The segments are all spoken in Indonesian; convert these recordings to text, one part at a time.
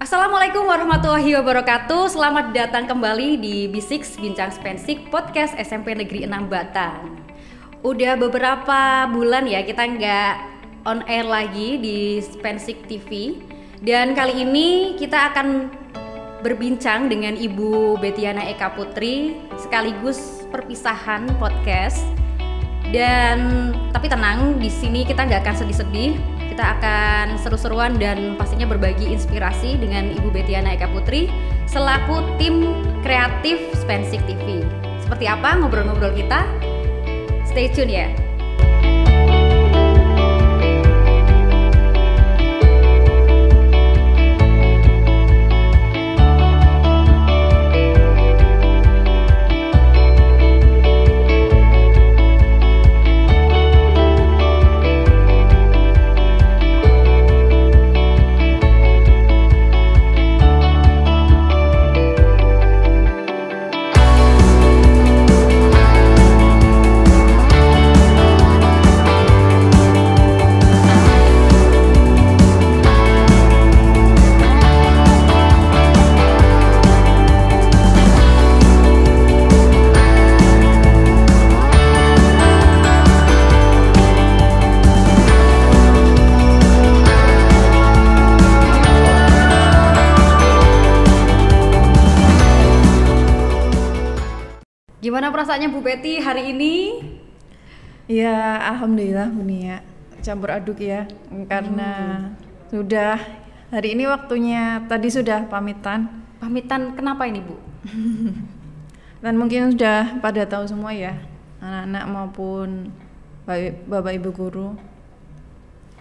Assalamualaikum warahmatullahi wabarakatuh. Selamat datang kembali di B6 Bincang Spensik Podcast SMP Negeri 6 Batang. Udah beberapa bulan ya kita nggak on air lagi di Spensik TV. Dan kali ini kita akan berbincang dengan Ibu Betiana Eka Putri sekaligus perpisahan podcast. Dan tapi tenang, di sini kita nggak akan sedih-sedih. Kita akan seru-seruan dan pastinya berbagi inspirasi dengan Ibu Betiana Eka Putri selaku tim kreatif Spensik TV. Seperti apa ngobrol-ngobrol kita? Stay tune ya. Gimana perasaannya Bu Betty hari ini? Ya, alhamdulillah Bu Nia. Campur aduk ya, karena sudah hari ini waktunya, tadi sudah pamitan. Pamitan kenapa ini Bu? Dan mungkin sudah pada tahu semua ya, anak-anak maupun bapak ibu guru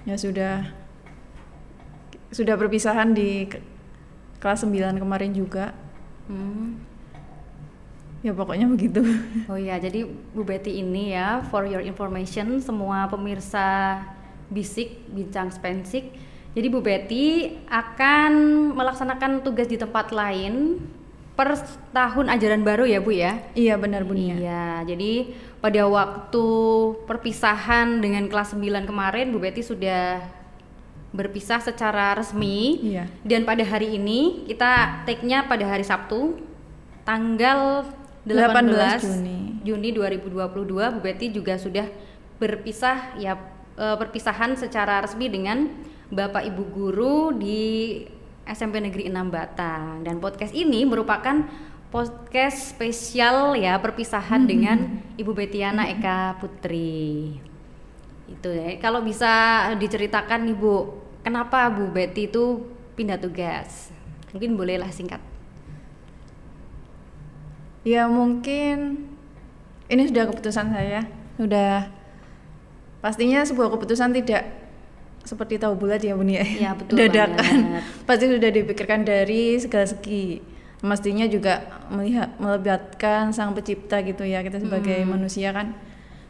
ya sudah perpisahan di kelas 9 kemarin juga. Ya pokoknya begitu. Oh iya, jadi Bu Betty ini ya, for your information semua pemirsa Bisik Bincang Spensik. Jadi Bu Betty akan melaksanakan tugas di tempat lain per tahun ajaran baru ya Bu ya? Iya benar Bu Nia. Iya, jadi pada waktu perpisahan dengan kelas 9 kemarin Bu Betty sudah berpisah secara resmi. Iya. Dan pada hari ini kita take-nya pada hari Sabtu tanggal 18 Juni 2022 Bu Betty juga sudah berpisah ya, perpisahan secara resmi dengan Bapak Ibu guru di SMP Negeri 6 Batang. Dan podcast ini merupakan podcast spesial ya, perpisahan dengan Ibu Betiana Eka Putri. Itu ya. Kalau bisa diceritakan nih Bu, kenapa Bu Betty itu pindah tugas? Mungkin bolehlah singkat. Ya mungkin ini sudah keputusan saya, sudah pastinya sebuah keputusan tidak seperti tahu bulat ya Bu Nia. Ya betul. Dadakan. Pasti sudah dipikirkan dari segala segi. Mestinya juga melibatkan sang pencipta gitu ya, kita sebagai manusia kan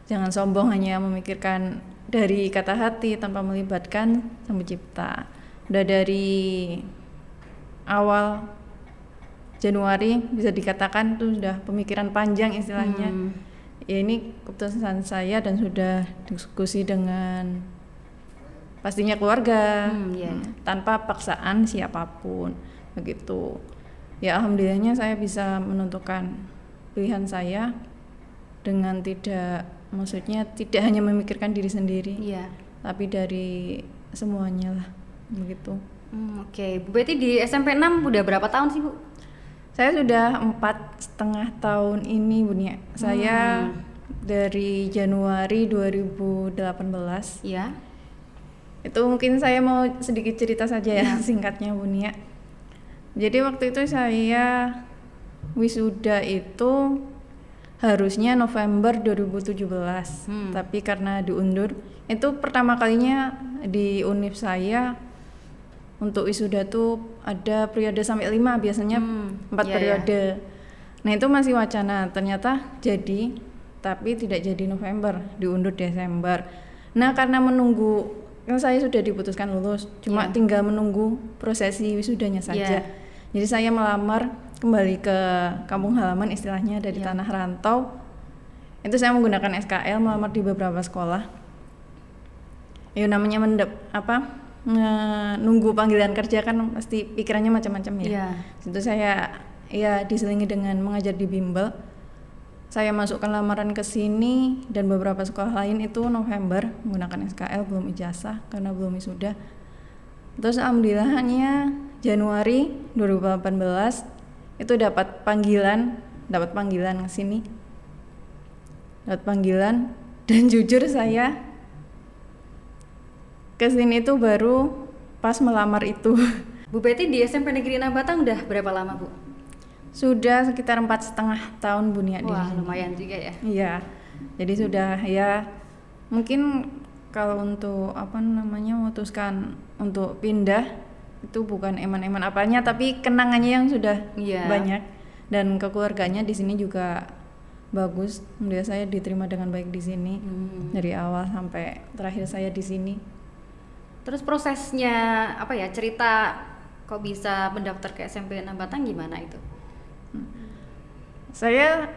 jangan sombong hanya memikirkan dari kata hati tanpa melibatkan sang pencipta. Udah dari awal Januari bisa dikatakan itu sudah pemikiran panjang istilahnya. Ya ini keputusan saya dan sudah diskusi dengan pastinya keluarga, tanpa paksaan siapapun begitu. Ya alhamdulillahnya saya bisa menentukan pilihan saya dengan tidak hanya memikirkan diri sendiri, tapi dari semuanya lah begitu. Oke. Bu Betty di SMP 6 udah berapa tahun sih Bu? Saya sudah 4,5 tahun ini Bu Nia. Saya dari Januari 2018. Ya. Itu mungkin saya mau sedikit cerita saja ya singkatnya Bu Nia. Jadi waktu itu saya wisuda itu harusnya November 2017. Tapi karena diundur, itu pertama kalinya di univ saya untuk wisuda tuh ada periode sampai 5, biasanya 4 periode. Nah itu masih wacana, ternyata jadi, tapi tidak jadi November, diundur Desember. Nah karena menunggu, kan saya sudah diputuskan lulus, cuma tinggal menunggu prosesi wisudanya saja. Jadi saya melamar kembali ke kampung halaman istilahnya dari tanah rantau. Itu saya menggunakan SKL, melamar di beberapa sekolah. Ya namanya nunggu panggilan kerja kan pasti pikirannya macam-macam ya. Iya. Itu saya ya diselingi dengan mengajar di bimbel. Saya masukkan lamaran ke sini dan beberapa sekolah lain itu November menggunakan SKL, belum ijazah karena belum wisuda. Terus alhamdulillahnya Januari 2018 itu dapat panggilan ke sini. Dapat panggilan dan jujur saya kesini tuh baru pas melamar itu. Bu Betty di SMP Negeri 6 Batang udah berapa lama, Bu? Sudah sekitar 4,5 tahun Bu Nia. Wah, lumayan juga ya. Iya, jadi sudah ya mungkin kalau untuk memutuskan untuk pindah itu bukan eman-eman apanya, tapi kenangannya yang sudah banyak dan kekeluarganya di sini juga bagus. Alhamdulillah saya diterima dengan baik di sini dari awal sampai terakhir saya di sini. Terus prosesnya cerita kok bisa mendaftar ke SMP 6 Batang gimana itu? Saya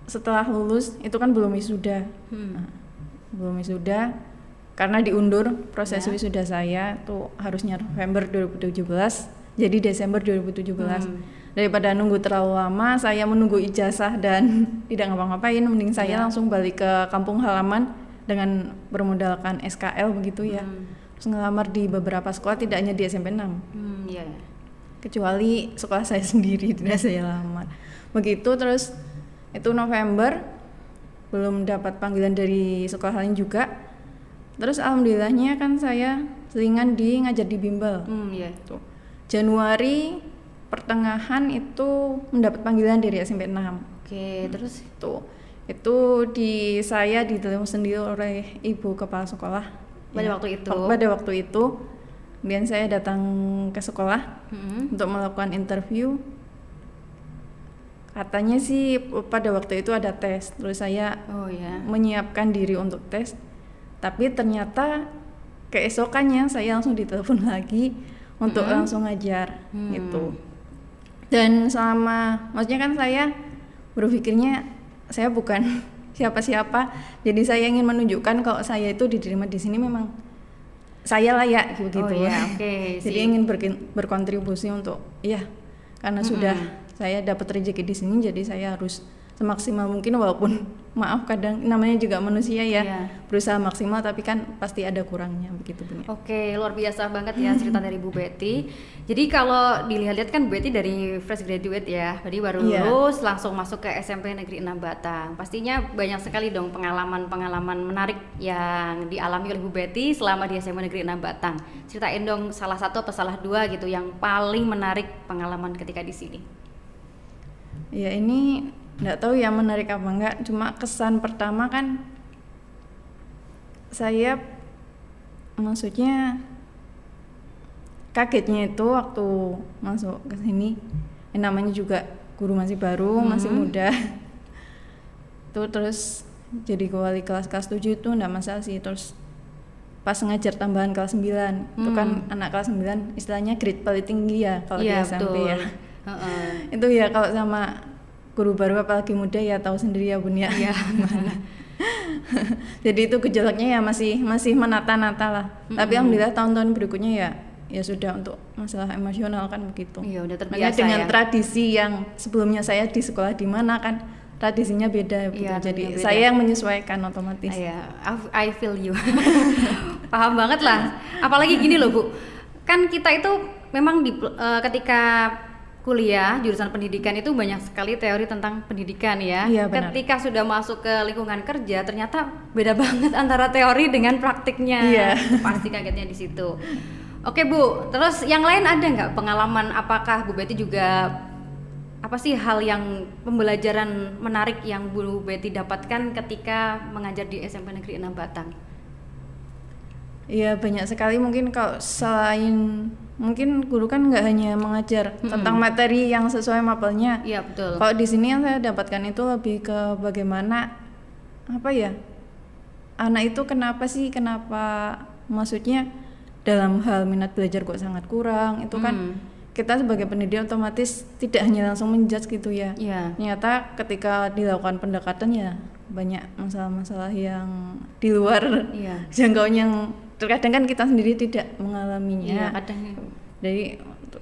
setelah lulus itu kan belum wisuda. Belum wisuda karena diundur proses wisuda saya tuh harusnya November 2017 jadi Desember 2017. Daripada nunggu terlalu lama, saya menunggu ijazah dan tidak ngapa-ngapain, mending saya langsung balik ke kampung halaman dengan bermodalkan SKL begitu ya. Terus ngelamar di beberapa sekolah, tidak hanya di SMP 6. Kecuali sekolah saya sendiri tidak saya lamar. Begitu terus itu November belum dapat panggilan dari sekolah lain juga. Terus alhamdulillahnya kan saya selingan ngajar di bimbel. Tuh. Januari pertengahan itu mendapat panggilan dari SMP 6. Terus itu saya ditelepon sendiri oleh ibu kepala sekolah. Pada waktu itu kemudian saya datang ke sekolah untuk melakukan interview. Katanya sih pada waktu itu ada tes, terus saya menyiapkan diri untuk tes, tapi ternyata keesokannya saya langsung ditelepon lagi untuk langsung ngajar gitu. Dan maksudnya kan saya berpikirnya saya bukan siapa-siapa, jadi saya ingin menunjukkan kalau saya itu diterima di sini memang saya layak gitu. Jadi ingin berkontribusi untuk karena sudah saya dapat rezeki di sini, jadi saya harus semaksimal mungkin, walaupun maaf kadang namanya juga manusia berusaha maksimal tapi kan pasti ada kurangnya begitu Bu. Luar biasa banget ya cerita dari Bu Betty. Jadi kalau dilihat-lihat kan Bu Betty dari fresh graduate ya, jadi baru lulus langsung masuk ke SMP Negeri 6 Batang. Pastinya banyak sekali dong pengalaman menarik yang dialami oleh Bu Betty selama di SMP Negeri 6 Batang. Ceritain dong salah satu atau salah dua gitu yang paling menarik pengalaman ketika di sini. Ya ini nggak tahu ya menarik apa enggak, cuma kesan pertama kan saya maksudnya kagetnya itu waktu masuk ke sini, namanya juga guru masih baru, masih muda tuh, terus jadi wali kelas 7 itu nggak masalah sih. Terus pas ngajar tambahan kelas 9 itu kan anak kelas 9 istilahnya grade paling tinggi ya kalau di SMP ya. Itu ya kalau sama guru baru apalagi muda ya tahu sendiri ya Bun ya. Jadi itu gejolaknya ya masih menata-nata lah. Tapi alhamdulillah tahun-tahun berikutnya ya sudah untuk masalah emosional kan begitu. Udah terbiasa. Makanya dengan tradisi yang sebelumnya saya di sekolah di mana kan tradisinya beda gitu. Jadi beda. Saya yang menyesuaikan otomatis. I feel you. Paham banget lah. Apalagi gini loh Bu. Kan kita itu memang ketika kuliah jurusan pendidikan itu banyak sekali teori tentang pendidikan ya. Ketika sudah masuk ke lingkungan kerja ternyata beda banget antara teori dengan praktiknya. Pasti kagetnya di situ. Oke Bu, terus yang lain ada nggak pengalaman? Apakah Bu Betty juga apa sih hal yang pembelajaran menarik yang Bu Betty dapatkan ketika mengajar di SMP Negeri 6 Batang? Iya banyak sekali, mungkin kalau selain mungkin guru kan nggak hanya mengajar tentang materi yang sesuai mapelnya. Iya betul. Kalau di sini yang saya dapatkan itu lebih ke bagaimana anak itu kenapa maksudnya dalam hal minat belajar kok sangat kurang itu kan kita sebagai pendidik otomatis tidak hanya langsung menjudge gitu ya. Ternyata ketika dilakukan pendekatan ya banyak masalah-masalah yang di luar jangkauan yang terkadang kan kita sendiri tidak mengalaminya. Iya, kadang. Jadi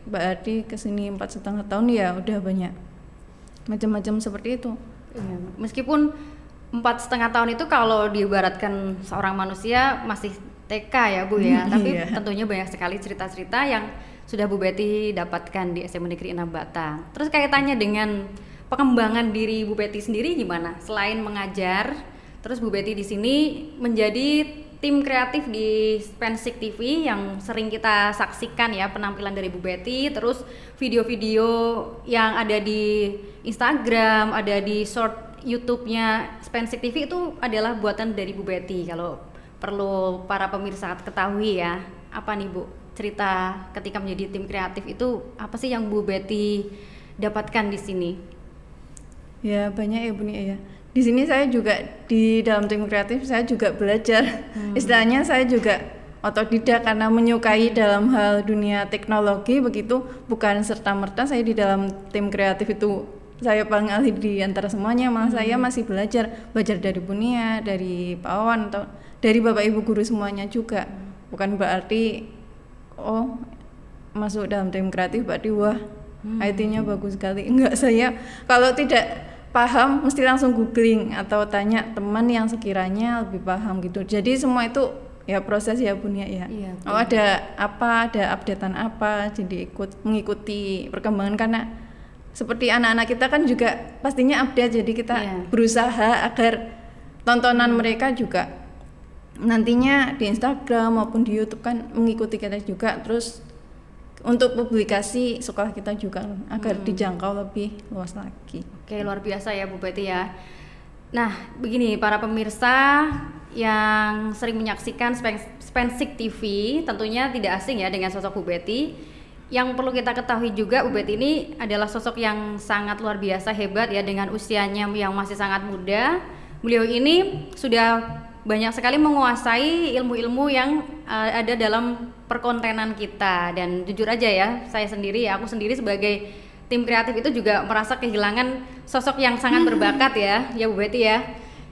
Mbak Adi kesini 4,5 tahun ya udah banyak macam-macam seperti itu. Iya. Meskipun 4,5 tahun itu kalau diibaratkan seorang manusia masih TK ya Bu ya, tapi Iya. tentunya banyak sekali cerita-cerita yang sudah Bu Betty dapatkan di SMA Negeri 6 Batang. Terus kaitannya dengan pengembangan diri Bu Betty sendiri gimana? Selain mengajar, terus Bu Betty di sini menjadi tim kreatif di Spensik TV yang sering kita saksikan ya penampilan dari Bu Betty, terus video-video yang ada di Instagram, ada di short YouTube-nya Spensik TV itu adalah buatan dari Bu Betty. Kalau perlu para pemirsa ketahui ya, apa nih Bu cerita ketika menjadi tim kreatif itu apa sih yang Bu Betty dapatkan di sini? Ya banyak ya Bu Nia ya. Di sini saya juga di dalam tim kreatif saya juga belajar. Istilahnya saya juga otodidak karena menyukai dalam hal dunia teknologi begitu, bukan serta-merta saya di dalam tim kreatif itu saya paling ahli di antara semuanya, malah saya masih belajar dari Bu Nia, dari Pak Wawan atau dari Bapak Ibu guru semuanya juga. Bukan berarti oh masuk dalam tim kreatif berarti wah IT-nya bagus sekali. Enggak, saya kalau tidak paham mesti langsung googling atau tanya teman yang sekiranya lebih paham gitu. Jadi semua itu ya proses ya Bu Nia ya. Iya, Oh ada apa, ada updatean apa, jadi mengikuti perkembangan karena seperti anak-anak kita kan juga pastinya update, jadi kita berusaha agar tontonan mereka juga nantinya di Instagram maupun di YouTube kan mengikuti kita juga, terus untuk publikasi sekolah kita juga agar dijangkau lebih luas lagi. Oke, luar biasa ya Bu Betty ya. Nah, begini para pemirsa yang sering menyaksikan Spensik TV, tentunya tidak asing ya dengan sosok Bu Betty. Yang perlu kita ketahui juga, Bu Betty ini adalah sosok yang sangat luar biasa hebat ya, dengan usianya yang masih sangat muda. Beliau ini sudah banyak sekali menguasai ilmu-ilmu yang ada dalam perkontenan kita, dan jujur aja ya, aku sendiri sebagai tim kreatif itu juga merasa kehilangan sosok yang sangat berbakat ya Bu Betty ya.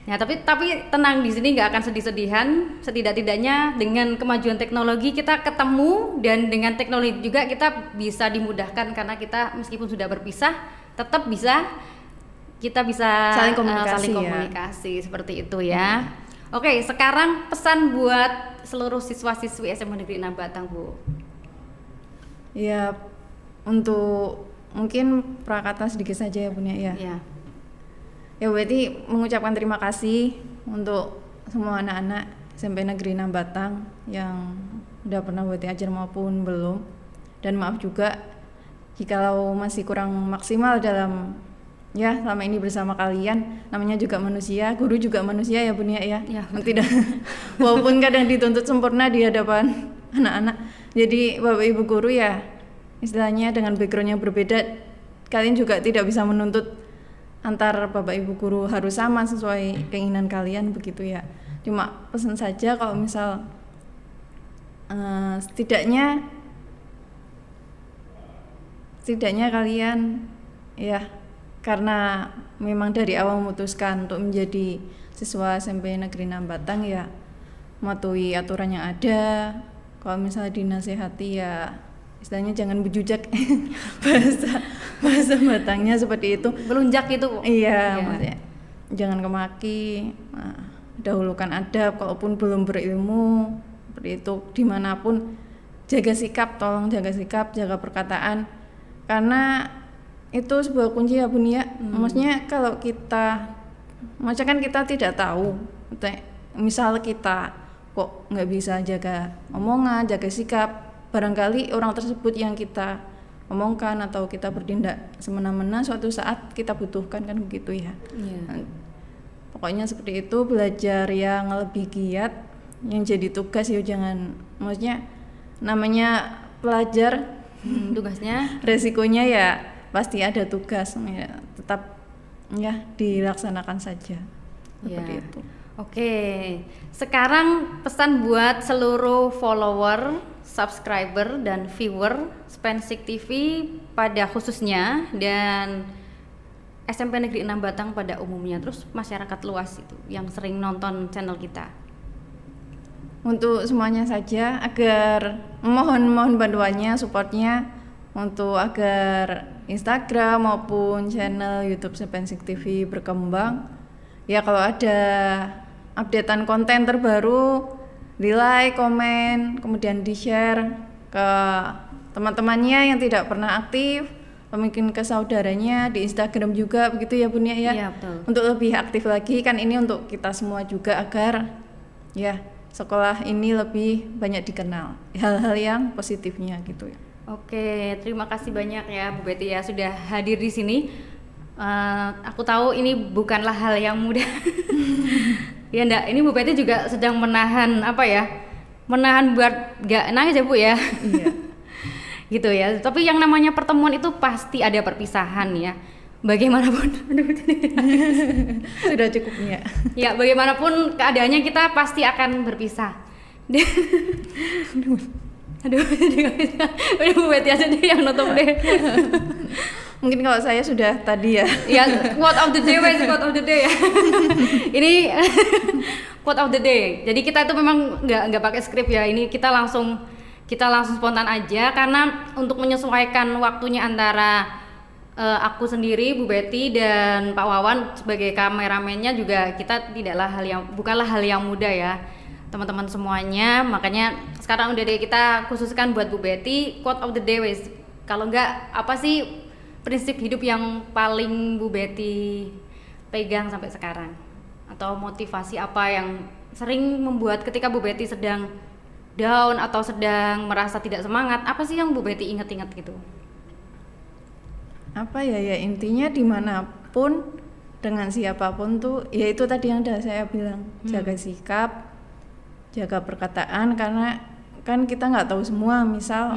Ya tapi tenang, di sini nggak akan sedih-sedihan. Setidak-tidaknya dengan kemajuan teknologi kita ketemu, dan dengan teknologi juga kita bisa dimudahkan karena kita meskipun sudah berpisah tetap kita bisa saling komunikasi seperti itu ya. Oke, sekarang pesan buat seluruh siswa-siswi SMA Negeri 6 Batang Bu. Ya untuk mungkin prakata sedikit saja ya Bu Nia ya. Iya. Ya Bu Betty mengucapkan terima kasih untuk semua anak-anak SMP Negeri 6 Batang yang udah pernah Bu Betty ajar maupun belum. Dan maaf juga jikalau masih kurang maksimal dalam ya selama ini bersama kalian. Namanya juga manusia, guru juga manusia ya Bu Nia ya. Tidak walaupun kadang dituntut sempurna di hadapan anak-anak. Jadi Bapak Ibu guru ya istilahnya dengan background yang berbeda, kalian juga tidak bisa menuntut antar Bapak Ibu guru harus sama sesuai keinginan kalian begitu ya. Cuma pesan saja kalau misal setidaknya kalian ya, karena memang dari awal memutuskan untuk menjadi siswa SMP Negeri 6 Batang ya mematuhi aturan yang ada. Kalau misalnya dinasehati ya istilahnya jangan bejujak. bahasa Batangnya seperti itu, Belunjak itu Bu. Iya. Maksudnya jangan kemaki, dahulukan adab kalaupun belum berilmu seperti itu. Dimanapun jaga sikap, tolong jaga sikap, jaga perkataan, karena itu sebuah kunci ya Bu Nia. Maksudnya kalau kan kita tidak tahu, misal kita kok nggak bisa jaga omongan, jaga sikap, barangkali orang tersebut yang kita omongkan atau kita bertindak semena-mena suatu saat kita butuhkan, kan begitu ya. Pokoknya seperti itu, belajar yang lebih giat, yang jadi tugas ya jangan, maksudnya namanya pelajar tugasnya resikonya ya pasti ada tugas ya, tetap ya dilaksanakan saja seperti itu. Oke, sekarang pesan buat seluruh follower, subscriber dan viewer Spensik TV pada khususnya, dan SMP Negeri 6 Batang pada umumnya, terus masyarakat luas itu yang sering nonton channel kita. untuk semuanya saja, agar mohon bantuannya, supportnya untuk agar Instagram maupun channel YouTube Spensik TV berkembang. Ya kalau ada updatean konten terbaru, di like, komen, kemudian di share ke teman-temannya yang tidak pernah aktif, mungkin ke saudaranya di Instagram juga, begitu ya Bun ya. Iya, betul. Untuk lebih aktif lagi, kan ini untuk kita semua juga, agar ya sekolah ini lebih banyak dikenal hal-hal yang positifnya gitu ya. Oke, terima kasih banyak ya Bu Betty ya sudah hadir di sini. Aku tahu ini bukanlah hal yang mudah. Ya enggak, ini Bu Betty juga sedang menahan menahan buat gak nangis ya Bu ya. Iya. Gitu ya. Tapi yang namanya pertemuan itu pasti ada perpisahan ya. Bagaimanapun, sudah cukupnya. Ya, bagaimanapun keadaannya kita pasti akan berpisah. Aduh, udah Bu Betty aja deh yang nutup deh. Mungkin kalau saya sudah tadi ya. Ya, quote of the day, quote of the day ya. Ini quote of the day. Jadi kita itu memang nggak pakai skrip ya. Ini kita langsung spontan aja, karena untuk menyesuaikan waktunya antara aku sendiri, Bu Betty dan Pak Wawan sebagai kameramennya juga, kita bukanlah hal yang mudah ya teman-teman semuanya. Makanya sekarang udah deh kita khususkan buat Bu Betty quote of the day wes. Kalau enggak, apa sih prinsip hidup yang paling Bu Betty pegang sampai sekarang, atau motivasi apa yang sering membuat ketika Bu Betty sedang down atau sedang merasa tidak semangat, apa sih yang Bu Betty ingat-ingat gitu? Apa ya intinya dimanapun dengan siapapun tuh ya itu tadi yang udah saya bilang, jaga sikap, jaga perkataan, karena kan kita nggak tahu semua. Misal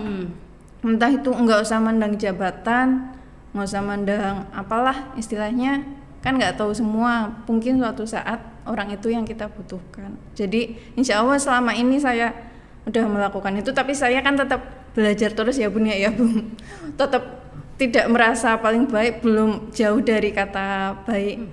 entah itu nggak usah mandang jabatan, nggak usah mandang apalah istilahnya, kan nggak tahu semua, mungkin suatu saat orang itu yang kita butuhkan. Jadi insya Allah selama ini saya udah melakukan itu, tapi saya kan tetap belajar terus ya Bun ya Bu. Tetap tidak merasa paling baik, belum jauh dari kata baik.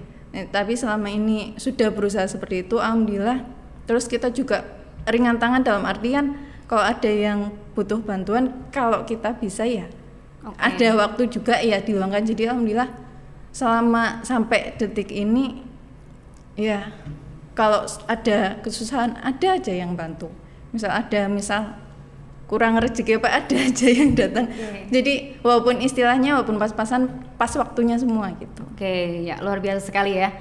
Tapi selama ini sudah berusaha seperti itu, alhamdulillah. Terus kita juga ringan tangan dalam artian kalau ada yang butuh bantuan, kalau kita bisa ya ada waktu juga ya diluangkan. Jadi alhamdulillah selama sampai detik ini ya, kalau ada kesusahan ada aja yang bantu. Misal kurang rezeki apa, ada aja yang datang. Jadi walaupun pas-pasan, pas waktunya semua gitu. Ya luar biasa sekali ya.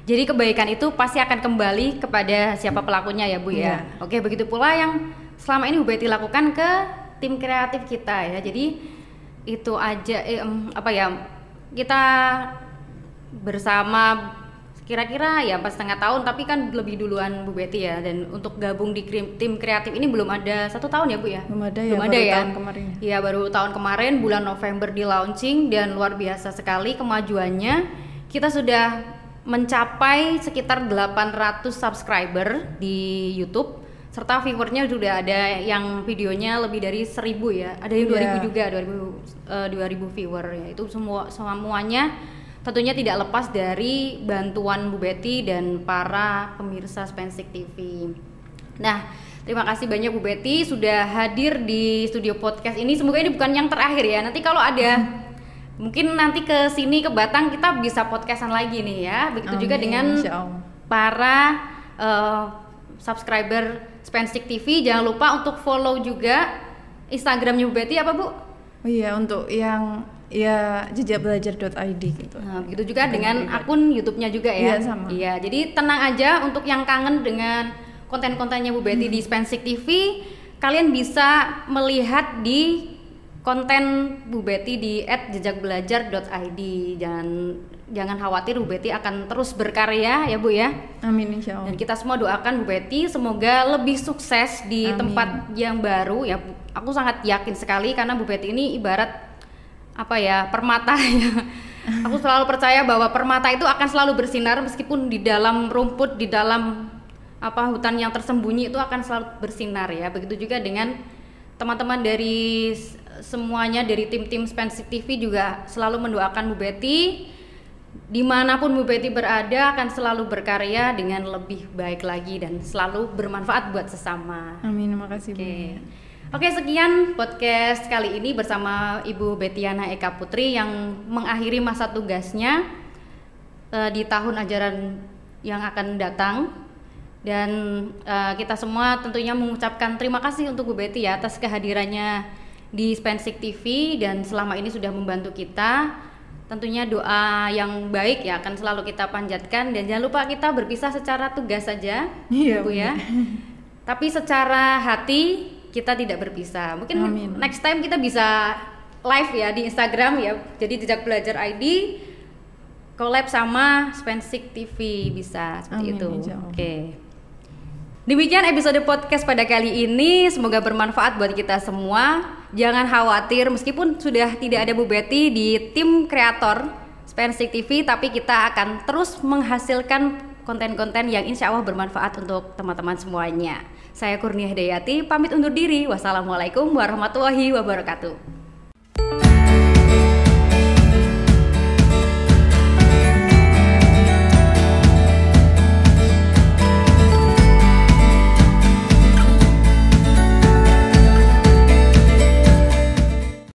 Jadi kebaikan itu pasti akan kembali kepada siapa pelakunya ya Bu ya. Oke, begitu pula yang selama ini Bu Betty lakukan ke tim kreatif kita ya. Jadi itu aja kita bersama kira-kira ya 4,5 tahun, tapi kan lebih duluan Bu Betty ya. Dan untuk gabung di tim kreatif ini belum ada 1 tahun ya Bu ya? Belum ada ya, tahun kemarin. Iya, baru tahun kemarin bulan November di launching, dan luar biasa sekali kemajuannya. Kita sudah mencapai sekitar 800 subscriber di YouTube, serta viewernya sudah ada yang videonya lebih dari 1.000 ya, ada yang 2.000 juga, 2.000 viewer ya. Itu semuanya tentunya tidak lepas dari bantuan Bu Betty dan para pemirsa Spensik TV. Nah, terima kasih banyak Bu Betty sudah hadir di studio podcast ini. Semoga ini bukan yang terakhir ya. Nanti kalau ada mungkin nanti ke sini ke Batang kita bisa podcastan lagi nih ya. Begitu juga dengan para subscriber Spensik TV. Jangan lupa untuk follow juga Instagramnya Bu Betty apa Bu? Oh iya, untuk yang ya jejakbelajar.id gitu. Nah, begitu juga dengan akun YouTube-nya juga ya. Iya, sama. Iya, jadi tenang aja untuk yang kangen dengan konten-kontennya Bu Betty di Spensik TV, kalian bisa melihat di konten Bu Betty di @jejakbelajar.id. Jangan khawatir, Bu Betty akan terus berkarya ya Bu ya. Amin insyaallah. Dan kita semua doakan Bu Betty semoga lebih sukses di tempat yang baru ya. Aku sangat yakin sekali karena Bu Betty ini ibarat permata ya. Aku selalu percaya bahwa permata itu akan selalu bersinar meskipun di dalam rumput, di dalam hutan yang tersembunyi itu akan selalu bersinar ya. Begitu juga dengan teman-teman dari semuanya, dari tim-tim Spensik TV juga selalu mendoakan Bu Betty dimanapun Bu Betty berada akan selalu berkarya dengan lebih baik lagi dan selalu bermanfaat buat sesama. Amin, makasih Bu. Oke, sekian podcast kali ini bersama Ibu Bettiana Eka Putri yang mengakhiri masa tugasnya di tahun ajaran yang akan datang. Dan kita semua tentunya mengucapkan terima kasih untuk Bu Betty ya atas kehadirannya di Spensik TV dan selama ini sudah membantu kita. Tentunya doa yang baik ya akan selalu kita panjatkan dan jangan lupa kita berpisah secara tugas saja, Bu ya. Tapi secara hati kita tidak berpisah. Mungkin next time kita bisa live ya di Instagram ya. Jadi Jejak Belajar ID collab sama Spensik TV bisa seperti itu. Oke. Demikian episode podcast pada kali ini, semoga bermanfaat buat kita semua. Jangan khawatir meskipun sudah tidak ada Bu Betty di tim kreator Spensik TV, tapi kita akan terus menghasilkan konten-konten yang insya Allah bermanfaat untuk teman-teman semuanya. Saya Kurnia Hidayati, pamit undur diri. Wassalamualaikum warahmatullahi wabarakatuh.